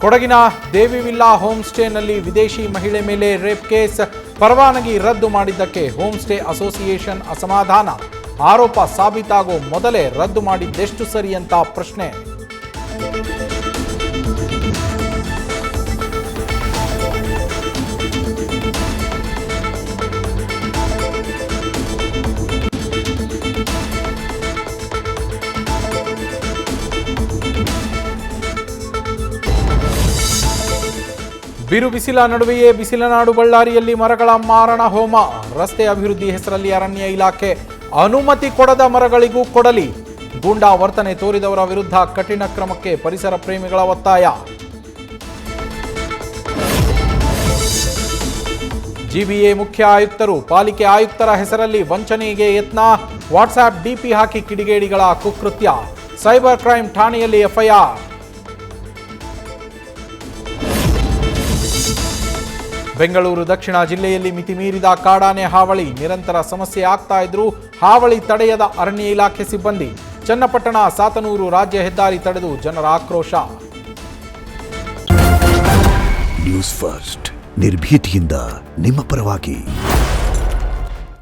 ಕೊಡಗಿನ ದೇವಿವಿಲ್ಲಾ ಹೋಮ್ ಸ್ಟೇನಲ್ಲಿ ವಿದೇಶಿ ಮಹಿಳೆ ಮೇಲೆ ರೇಪ್ ಕೇಸ್, ಪರವಾನಗಿ ರದ್ದು ಮಾಡಿದ್ದಕ್ಕೆ ಹೋಮ್ ಸ್ಟೇ ಅಸೋಸಿಯೇಷನ್ ಅಸಮಾಧಾನ. ಆರೋಪ ಸಾಬೀತಾಗೋ ಮೊದಲೇ ರದ್ದು ಮಾಡಿದ್ದೆಷ್ಟು ಸರಿ ಅಂತ ಪ್ರಶ್ನೆ. ಬಿರು ಬಿಸಿಲ ನಡುವೆಯೇ ಬಿಸಿಲನಾಡು ಬಳ್ಳಾರಿಯಲ್ಲಿ ಮರಗಳ ಮಾರಣ ಹೋಮ. ರಸ್ತೆ ಅಭಿವೃದ್ಧಿ ಹೆಸರಲ್ಲಿ ಅರಣ್ಯ ಇಲಾಖೆ ಅನುಮತಿ ಕೊಡದ ಮರಗಳಿಗೂ ಕೊಡಲಿ. ಗೂಂಡಾ ವರ್ತನೆ ತೋರಿದವರ ವಿರುದ್ಧ ಕಠಿಣ ಕ್ರಮಕ್ಕೆ ಪರಿಸರ ಪ್ರೇಮಿಗಳ ಒತ್ತಾಯ. ಜಿಬಿಎ ಮುಖ್ಯ ಆಯುಕ್ತರು ಪಾಲಿಕೆ ಆಯುಕ್ತರ ಹೆಸರಲ್ಲಿ ವಂಚನೆಗೆ ಯತ್ನ. ವಾಟ್ಸ್ಆಪ್ ಡಿಪಿ ಹಾಕಿ ಕಿಡಿಗೇಡಿಗಳ ಕುಕೃತ್ಯ. ಸೈಬರ್ ಕ್ರೈಂ ಠಾಣೆಯಲ್ಲಿ ಎಫ್ಐಆರ್. ಬೆಂಗಳೂರು ದಕ್ಷಿಣ ಜಿಲ್ಲೆಯಲ್ಲಿ ಮಿತಿಮೀರಿದ ಕಾಡಾನೆ ಹಾವಳಿ. ನಿರಂತರ ಸಮಸ್ಯೆ ಆಗ್ತಾ ಇದ್ರೂ ಹಾವಳಿ ತಡೆಯದ ಅರಣ್ಯ ಇಲಾಖೆ ಸಿಬ್ಬಂದಿ. ಚನ್ನಪಟ್ಟಣ ಸಾತನೂರು ರಾಜ್ಯ ಹೆದ್ದಾರಿ ತಡೆದು ಜನರ ಆಕ್ರೋಶ. ನ್ಯೂಸ್ ಫಸ್ಟ್ ನಿರ್ಭೀತಿಯಿಂದ ನಿಮ್ಮ ಪರವಾಗಿ.